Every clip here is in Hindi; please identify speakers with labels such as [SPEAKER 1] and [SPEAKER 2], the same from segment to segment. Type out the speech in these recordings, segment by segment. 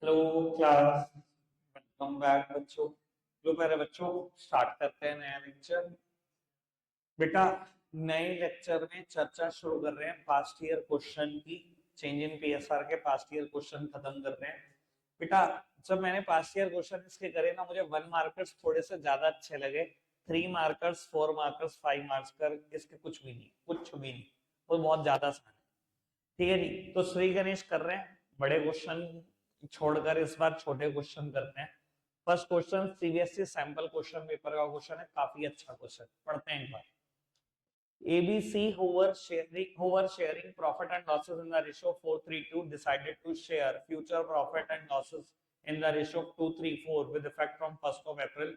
[SPEAKER 1] हेलो क्लास, वेलकम बैक बच्चों। जो मेरे बच्चों, स्टार्ट करते हैं नया लेक्चर। बेटा, नए लेक्चर में चर्चा शुरू कर रहे हैं पास्ट ईयर क्वेश्चन की। चेंज इन पीएसआर के पास्ट ईयर क्वेश्चन खत्म कर रहे हैं। बेटा, जब मैंने पास्ट ईयर क्वेश्चन इसके करे ना, मुझे 1 मार्कर्स थोड़े से ज्यादा अच्छे लगे। 3 मार्कर्स, 4 मार्कर्स, 5 मार्क्स इसके कुछ भी नहीं, कुछ भी नहीं। वो बहुत ज्यादा आसान है। ठीक है जी, तो श्री गणेश कर रहे हैं। बड़े क्वेश्चन छोड़कर इस बार छोटे क्वेश्चन करते हैं। First question CBSE sample question paper का क्वेश्चन है, काफी अच्छा क्वेश्चन, पढ़ते हैं एक बार। ABC, who were sharing profit and losses in the ratio of 4:3:2, decided to share future profit and losses in the ratio of 2:3:4 with effect from 1st of April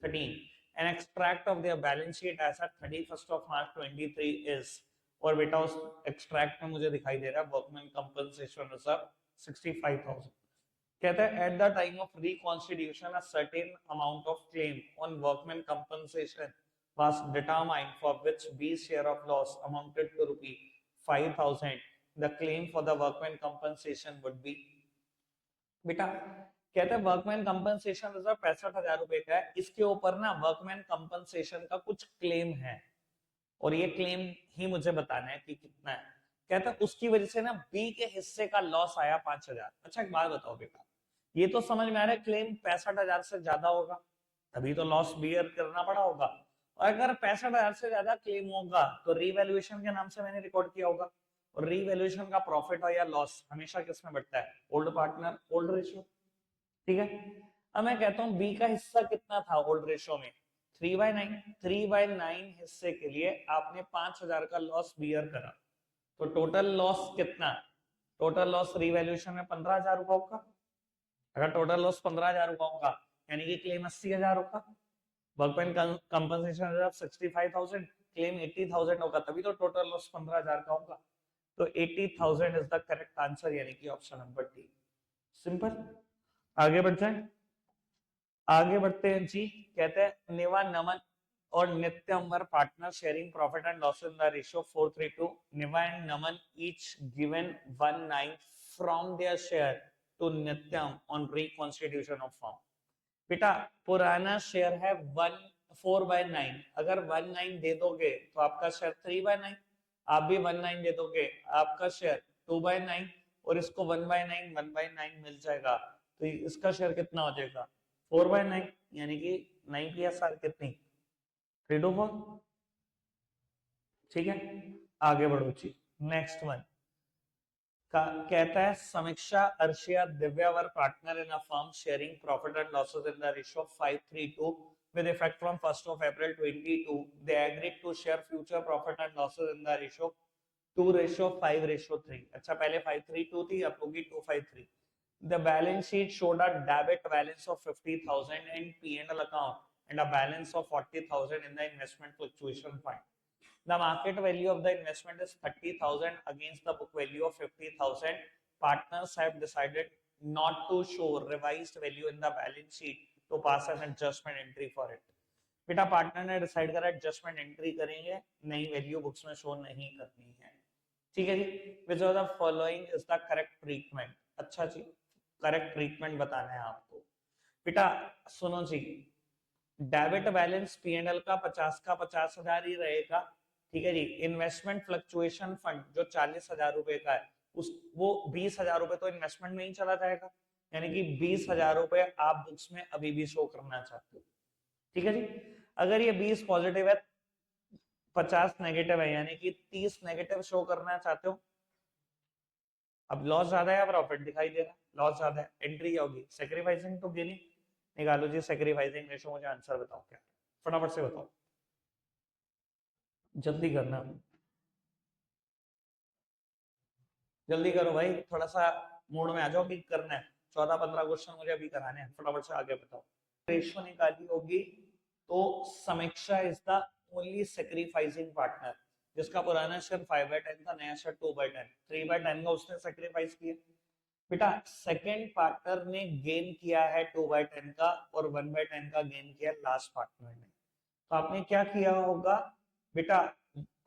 [SPEAKER 1] 13. An extract of their balance sheet as at 31st of March 23 is, और बेटा उस एक्सट्रैक्ट में मुझे दिखाई दे रहा है वर्कमैन कंपनसेशन रिजर्व 65,000। कहता है at the time of reconstitution a certain amount of claim on workman compensation was determined for which B's share of loss amounted to rupee 5,000. The claim for the workman compensation would be, बेटा कहते हैं वर्कमैन कंपनसेशन रिजर्व 65,000 रुपए का है। इसके ऊपर ना वर्कमैन कंपनसेशन का कुछ क्लेम है, और ये क्लेम ही मुझे बताना है कि कितना है। कहता है उसकी वजह से ना बी के हिस्से का लॉस आया 5,000। अच्छा एक बात बताओ बेटा, ये तो समझ में आ रहा है क्लेम 65,000 से ज्यादा होगा, तभी तो लॉस बियर करना पड़ा होगा। और अगर 65,000 से ज्यादा क्लेम होगा तो रीवैल्यूएशन के नाम से मैंने रिकॉर्ड किया होगा, और रीवैल्यूएशन का प्रॉफिट और या लॉस हमेशा किसमें बढ़ता है? Old partner, old ratio. ठीक है, अब मैं कहता हूँ बी का हिस्सा कितना था ओल्ड रेशियो में? 3/9। 3/9 हिस्से के लिए आपने 5,000 का लॉस बियर करा, तो टोटल लॉस कितना? टोटल लॉस रीवैल्यूएशन में 15,000 रुपए होगा। अगर टोटल लॉस 15,000 रुपए होगा, यानी कि क्लेम 80,000 होगा। वर्कमैन कंपनसेशन रिजर्व 65,000, क्लेम 80,000 होगा, तभी तो टोटल लॉस 15,000 का होगा। तो 80,000 इज द करेक्ट आंसर, यानी कि ऑप्शन नंबर डी। सिंपल। आगे बढ़ते हैं, आगे बढ़ते हैं जी। कहते हैं निवा नमन और Nityam were partners sharing profit and loss in the ratio 4:3:2. Niva and Naman each given 1/9 from their share to Nityam on reconstitution of firm. बेटा पुराना शेयर है 4/9, अगर 1/9 दे दोगे तो आपका शेयर 3/9, आप भी 1/9 दे दोगे, आपका शेयर 2/9, और इसको 1/9 1/9 मिल जाएगा, तो इसका शेयर कितना हो जाएगा? 4/9, यानी कि 9 PSR कितनी? 3/4। ठीक है, आगे बढ़ो जी। नेक्स्ट वन कहता है Samiksha, Arshia, Divya were partners in a firm sharing profit and losses in the ratio 5:3:2 with effect from 1st of April 22. They agreed to share future profit and losses in the ratio 2:5:3। अच्छा पहले 5:3:2 थी, अब होगी 2:5:3। The balance sheet showed a debit balance of 50,000 in P&L account and a balance of 40,000 in the investment fluctuation fund. The market value of the investment is 30,000 against the book value of 50,000. Partners have decided not to show revised value in the balance sheet to pass an adjustment entry for it. बेटा पार्टनर ने डिसाइड करा एडजस्टमेंट एंट्री करेंगे, नई वैल्यू बुक्स में शो नहीं करनी है। ठीक है जी, which of the following is the correct treatment? अच्छा जी, करेक्ट ट्रीटमेंट बताना है आपको। बेटा सुनो जी, डेबिट बैलेंस P&L का 50 का 50,000 ही रहेगा। ठीक है जी, इन्वेस्टमेंट फ्लक्चुएशन फंड जो 40,000 रुपए का है, उस वो 20,000 रुपए तो इन्वेस्टमेंट में ही चला जाएगा, यानी कि 20,000 रुपए आप बुक्स में अभी भी शो करना चाहते हो। ठीक है जी, अगर ये 20 पॉजिटिव है, 50 नेगेटिव है, यानी कि 30 नेगेटिव शो करना चाहते हो। अब लॉस ज्यादा है या प्रॉफिट दिखाई दे रहा है? लॉस ज्यादा है, एंट्री क्या होगी? सेक्रीफाइसिंग तो गेनिंग। निकालो जी सेक्रीफाइसिंग रेशो, मुझे आंसर बताओ क्या, फटाफट से बताओ, जल्दी करना, जल्दी करो भाई, थोड़ा सा मूड में आ जाओ कि करना है। 14-15 क्वेश्चन मुझे अभी कराने हैं, फटाफट से आगे बताओ। रेशो निकाली होगी तो समीक्षा is the only sacrificing partner, जिसका पुराना शेयर 5/10 था, नया शेयर 2/10, 3/10 का उसने सेक्रीफाइस किया। बेटा सेकंड पार्टनर ने गेन किया है 2/10 का, और 1/10 का गेन किया लास्ट पार्टनर ने। तो आपने क्या किया होगा बेटा,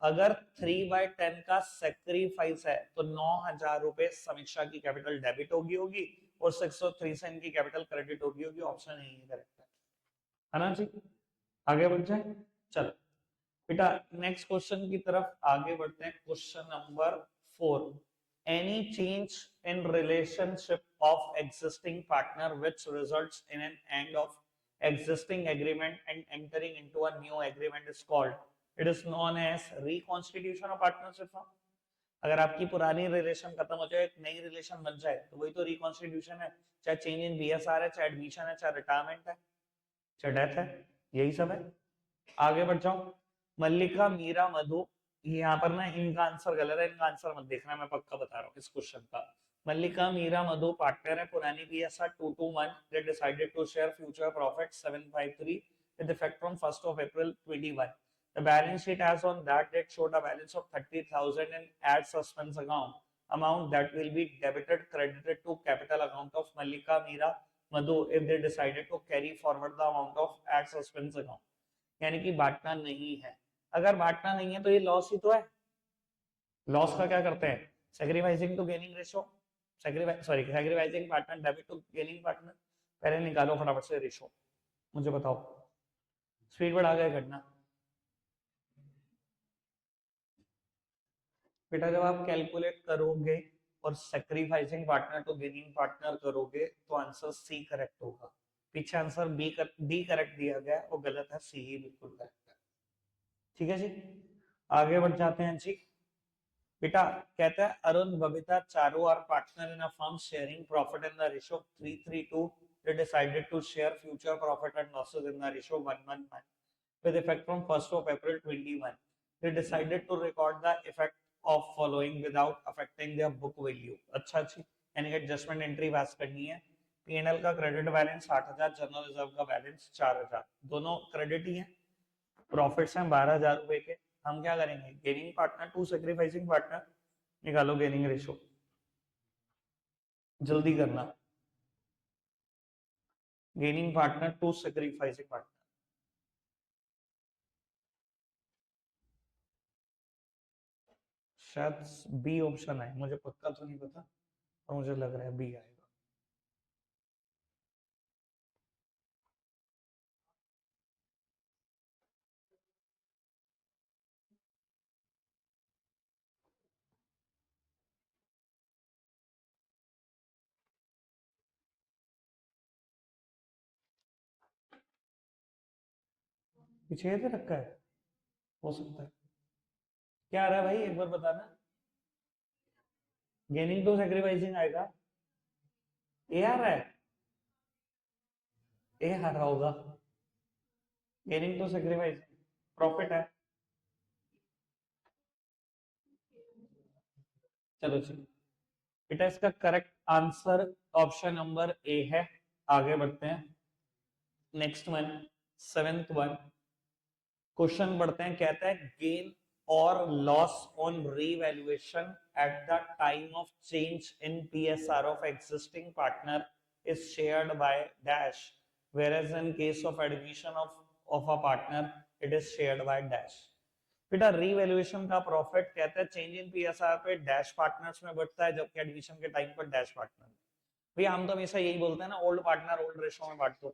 [SPEAKER 1] अगर 3/10 का सेक्रीफाइस है तो 9,000 रुपए समीक्षा की कैपिटल डेबिट होगी, और 603 से इनकी कैपिटल क्रेडिट होगी ऑप्शन नहीं है करेक्ट है ना जी। आगे बढ़ जाए चलो बेटा नेक्स्ट क्वेश्चन की तरफ आगे बढ़ते हैं। Question number 4 any change in relationship of existing partner which results in an end of existing agreement and entering into a new agreement is called it is known as reconstitution of partnership form। अगर आपकी पुरानी रिलेशन खत्म हो जाए एक नई रिलेशन बन जाए तो वही तो रिकॉन्स्टिट्यूशन है, चाहे चेंज इन बीएसआर है, चाहे एडमिशन है, चाहे रिटायरमेंट है, चाहे डेथ है, यही सब है। आगे बढ़ जाओ। मल्लिका मीरा मधु, यहाँ पर ना इनका आंसर गलत है, इनका आंसर मत देखना, मैं पक्का बता रहा हूँ इस क्वेश्चन का। मल्लिका मीरा मधु पार्टनर है पुरानी BSR 221 they decided to share future profit 753 with effect from 1st of April 21। The balance sheet as on that date showed a balance of 30,000 in ad suspense amount that will be debited credited to capital account of Mallika Meera Madhu if they decided to carry forward the amount of ad suspense account। यानी कि बांटना नहीं है। अगर बांटना नहीं है तो ये लॉस ही तो है। लॉस का क्या करते हैं, sacrificing to gaining ratio, sacrificing partner debit to gaining partner. पहले निकालो फटाफट से रेशियो, मुझे बताओ स्पीड बढ़ा गए घटना। बेटा जब आप कैलकुलेट करोगे और sacrificing partner to gaining partner करोगे तो आंसर सी करेक्ट होगा। पीछे आंसर डी करेक्ट दिया गया, वो गलत है, सी ही बिल्कुल करेक्ट है। ठीक है जी, आगे बढ़ जाते हैं जी। बेटा कहता है अरुण बबीता चारों are partner in a firm sharing profit in the ratio 3:3 they decided to share future profit and losses in the ratio 1:1 with effect from 1st of April 21। they decided to record the effect of following without affecting their book value। अच्छा जी, यानी कि एडजस्टमेंट एंट्री पास करनी है। पीएनएल का क्रेडिट बैलेंस 6000, जनरल रिजर्व का बैलेंस 4000, दोनों क्रेडिट ही है, प्रॉफिट्स हैं 12,000 रुपए के। हम क्या करेंगे, gaining partner to sacrificing partner निकालो, गेनिंग रेशियो जल्दी करना, gaining partner to sacrificing partner. शायद बी ऑप्शन है, मुझे पक्का तो नहीं पता और मुझे लग रहा है बी आएगा। पीछे से रखा है, हो सकता है। क्या आ रहा है भाई एक बार बताना। गेनिंग टू सैक्रिफाइसिंग आएगा, ए आ रहा है, ए आ रहा होगा। गेनिंग टू सैक्रिफाइस प्रॉफिट है। चलो जी बेटा इसका correct answer option number A है। आगे बढ़ते हैं next one, 7th one question बढ़ते हैं। कहता है गेन और loss on revaluation at the time of change in PSR of existing partner is shared by dash whereas in case of admission of a partner it is shared by dash। बेटा रीवैल्यूएशन का प्रॉफिट कहता है चेंज इन पीएसआर पे डैश पार्टनर्स में बढ़ता है, जबकि एडमिशन के टाइम पर डैश पार्टनर। भैया हम तो हमेशा यही बोलते हैं ना, ओल्ड पार्टनर ओल्ड रेशो में बांट दो।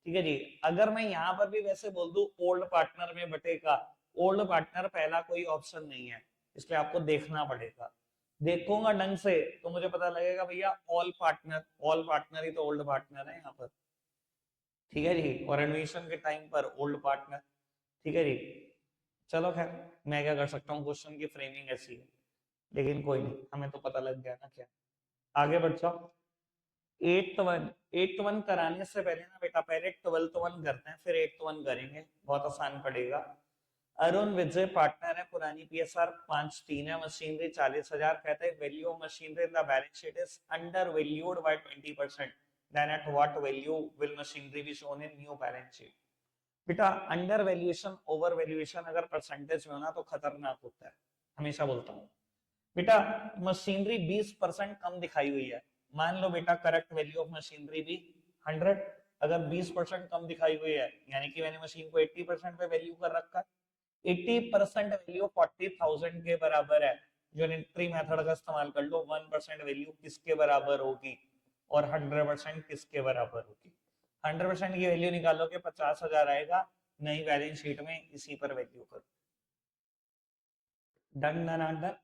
[SPEAKER 1] ठीक है जी, अगर मैं यहाँ पर भी वैसे बोल दूं ओल्ड पार्टनर में बटेगा, ओल्ड पार्टनर पहला कोई ऑप्शन नहीं है, इसलिए आपको देखना पड़ेगा। देखूंगा ढंग से तो मुझे पता लगेगा भैया ऑल पार्टनर ही तो ओल्ड पार्टनर है यहाँ पर। ठीक है जी, और एडमिशन के टाइम पर ओल्ड पार्टनर। ठीक है जी, चलो खैर मैं क्या कर सकता हूँ, क्वेश्चन की फ्रेमिंग ऐसी है, लेकिन कोई नहीं, हमें तो पता लग गया ना क्या। आगे बढ़ जाओ। 8th वन कराने से पहले ना बेटा पहले 12th वन करते हैं, फिर 8th वन करेंगे, बहुत आसान पड़ेगा। अरुण विजय पार्टनर है पुरानी पीएसआर 5:3 है, मशीनरी 40,000। कहते हैं value of machinery in the balance sheet is undervalued by 20%, then at what value will machinery be shown in new balance sheet. बेटा अंडर वैल्यूएशन ओवर वैल्यूएशन अगर परसेंटेज में होना तो खतरनाक होता है, हमेशा बोलता हूँ। बेटा मशीनरी 20% कम दिखाई हुई है, मान लो बेटा करेक्ट वैल्यू ऑफ मशीनरी भी 100, अगर 20% कम दिखाई हुई है यानी कि मैंने मशीन को 80% पे वैल्यू कर रखा है, 80% वैल्यू 40,000 के बराबर है, यूनिटरी मेथड का इस्तेमाल कर लो, 1% वैल्यू किसके बराबर होगी, और 100% किसके बराबर होगी। 100% की वैल्यू निकालोगे 50,000 आएगा, नई बैलेंस शीट में इसी पर वैल्यू करो। डन डन डन,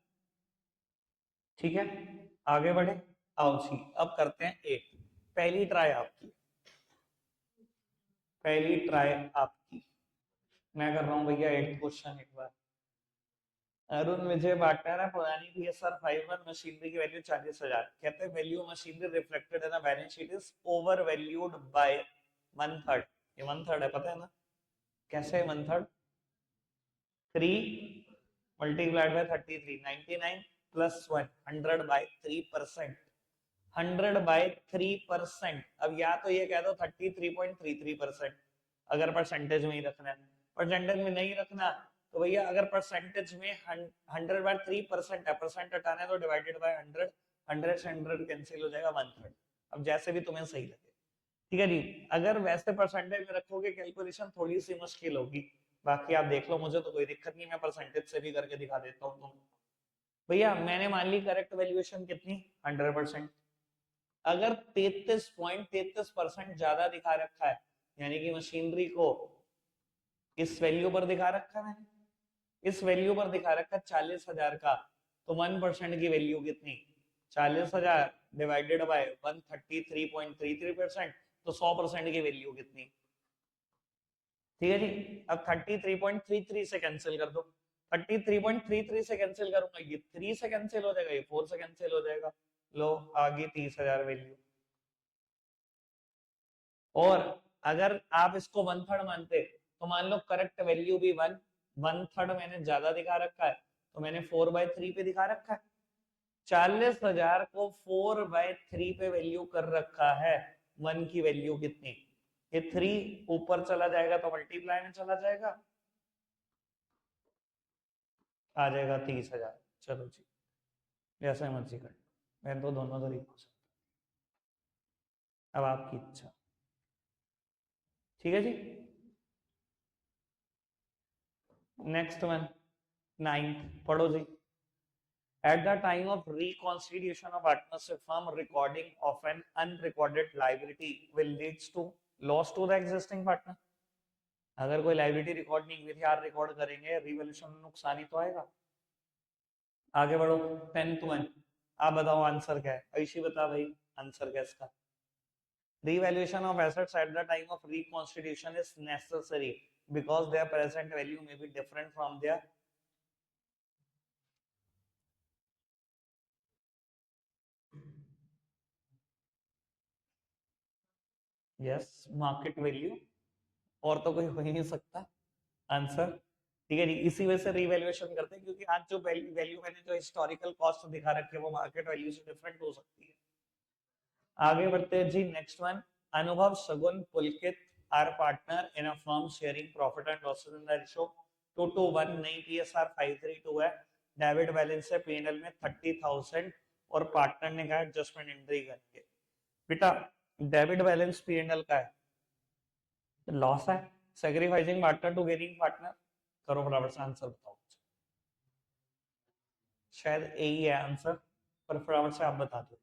[SPEAKER 1] ठीक है, आगे बढ़े। आओ जी, अब करते हैं 8, पहली ट्राई आपकी, पहली ट्राई आपकी। मैं कर रहा हूँ भैया 8 क्वेश्चन एक बार। अरुण विजय पार्टनर है, पुरानी PSR 51 मशीनरी की वैल्यू 40,000, कहते हैं value machinery reflected in balance sheet is over valued bye 1/3। ये 1/3 है, पता है ना कैसे 1/3? 3 multiplied by 33, 99 plus 1, 100 by 3%, 100 by 3%। अब या तो ये कह दो 33.33%, अगर परसेंटेज में ही रखना है। परसेंटेज में नहीं रखना तो भैया अगर परसेंटेज में 100 बाय 3% है, परसेंट हटाना है तो डिवाइडेड बाय 100, 100 से 100 कैंसिल हो जाएगा 1/3। अब जैसे भी तुम्हें सही लगे, ठीक है जी। अगर वैसे परसेंटेज में रखोगे कैलकुलेशन थोड़ी सी मुश्किल होगी, बाकी आप देख लो, मुझे तो कोई दिक्कत नहीं, मैं परसेंटेज से भी करके दिखा देता हूँ तुम। भैया मैंने मान ली करेक्ट वैल्यूएशन कितनी, 100%। अगर 33.33% ज्यादा दिखा रखा है, यानी कि मशीनरी को इस वैल्यू पर दिखा रखा है मैंने, इस वैल्यू पर दिखा रखा है 40,000 का, तो 1% की वैल्यू कितनी, 40,000 डिवाइडेड बाय 133.33%, तो 100% की वैल्यू कितनी, ठीक है जी। अब 33.33 से कैंसिल कर दो, 33.33 से कैंसिल करूंगा, ये 3 से कैंसिल हो जाएगा, ये 4 से कैंसिल हो जाएगा, लो आगे 30,000 वैल्यू। और अगर आप इसको 1/3 मानते तो मान लो करेक्ट वैल्यू भी 1/3 मैंने ज्यादा दिखा रखा है, तो मैंने 4/3 पे दिखा रखा है। 40,000 को 4/3 पे वैल्यू कर रखा है, 1 की वैल्यू कितनी, ये 3 ऊपर चला जाएगा तो मल्टीप्लाई में चला जाएगा, आ जाएगा 30,000। चलो जी, जैसा मर्जी कर, मैं तो दोनों तरीकों से, अब आपकी इच्छा, ठीक है जी। नेक्स्ट वन 9th पढ़ो जी। At the time of reconstitution of partnership firm, recording of an unrecorded liability will leads to loss to the existing partner. अगर कोई लाइबिलिटी रिकॉर्ड नहीं हुई थी, यार रिकॉर्ड करेंगे, रिवैल्यूएशन में नुकसान ही तो आएगा। आगे बढ़ो 10th वन, आप बताओ आंसर क्या है, ऐसी बता भाई आंसर क्या है इसका। Revaluation of assets at the time of reconstitution is necessary because their present value may be different from their yes market value, और तो कोई हो ही नहीं सकता आंसर, ठीक है जी। इसी वजह से रिवैल्यूएशन करते हैं, क्योंकि आज जो वैल्यू मैंने जो हिस्टोरिकल कॉस्ट दिखा रखी है वो मार्केट वैल्यू से डिफरेंट हो सकती है। आगे बढ़ते हैं जी, next one. Anubhav Sagun Pulkit are partner in a firm sharing profit and losses in the ratio 2:1, नई PSR 532 है, डेबिट बैलेंस है P&L में 30,000 और पार्टनर ने कहा एडजस्टमेंट एंट्री करके। बेटा डेबिट बैलेंस P&L का है, लॉस है, sacrificing partner to gaining partner, करो फटाफट से आंसर बताओ। शायद यही है आंसर, पर फटाफट से आप बता दो,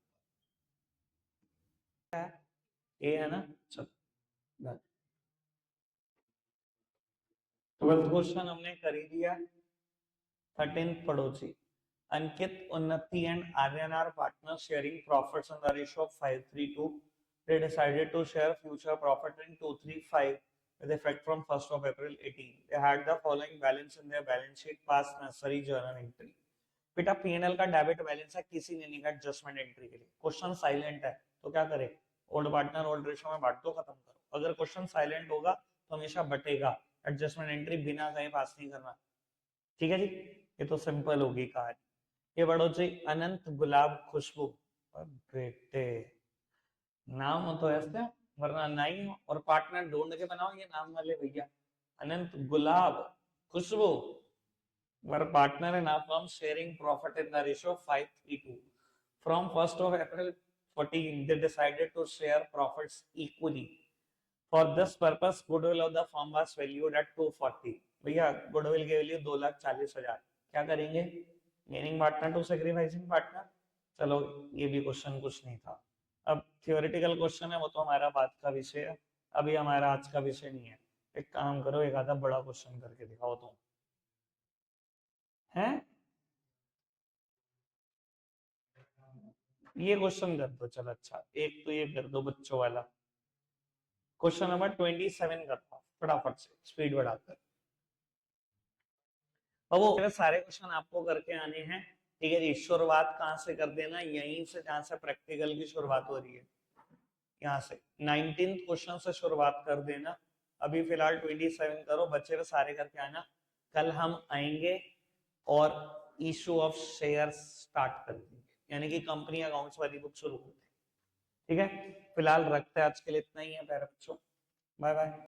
[SPEAKER 1] ये है ना। चलो 12th क्वेश्चन हमने कर ही दिया। 13th पढ़ो जी। Ankit, Unnati and Aryan are partner sharing profits in the ratio of 5:3 they decided to share future profit in 235 with effect from 1st of April 18. They had the following balance in their balance sheet, past necessary journal entry. बेटा P&L का डेबिट बैलेंस है, किसी ने नहीं का एडजस्टमेंट एंट्री के लिए। क्वेश्चन साइलेंट है तो क्या करे, ओल्ड पार्टनर ओल्ड रेशियो में बांट दो, खत्म करो। अगर क्वेश्चन साइलेंट होगा तो हमेशा बटेगा, एडजस्टमेंट एंट्री बिना कहीं पास नहीं करना, ठीक है जी। ये तो सिंपल होगी कहानी। ये बढ़ो जी, अनंत गुलाब खुशबू, बेटे नाम हो तो ऐसे, वरना नहीं हो, और पार्टनर ढूंढ के बनाओ ये नाम वाले भैया। अनंत गुलाब खुशबू were partner in our firm sharing profit in the ratio of 5:3. From 1st of April 14, they decided to share profits equally. For this purpose, goodwill of the firm was valued at 240. भैया goodwill की वैल्यू 2,40,000, क्या करेंगे, gaining partner to sacrificing partner. चलो ये भी क्वेश्चन कुछ नहीं था। अब थियोरेटिकल क्वेश्चन है वो तो हमारा बात का विषय है, अभी हमारा आज का विषय नहीं है। एक काम करो, एक आधा बड़ा क्वेश्चन करके दिखाओ तुम, है ये क्वेश्चन कर दो। चलो अच्छा, एक तो ये कर दो बच्चों वाला। क्वेश्चन नंबर 27 करता हूँ फटाफट से, स्पीड बढ़ाकर। अब वो सारे क्वेश्चन आपको करके आने हैं, ठीक है जी। शुरुआत कहाँ से कर देना, यहीं से जहां से प्रैक्टिकल की शुरुआत हो रही है, यहाँ से 19 क्वेश्चन से शुरुआत कर देना। अभी फिलहाल 27 करो, बच्चे हुए सारे करके आना। कल हम आएंगे और इशू ऑफ शेयर स्टार्ट कर देंगे, यानी कि कंपनी अकाउंट्स वाली बुक शुरू कर देंगे, ठीक है। फिलहाल रखते हैं आज के लिए इतना ही है प्यारे बच्चों, बाय बाय।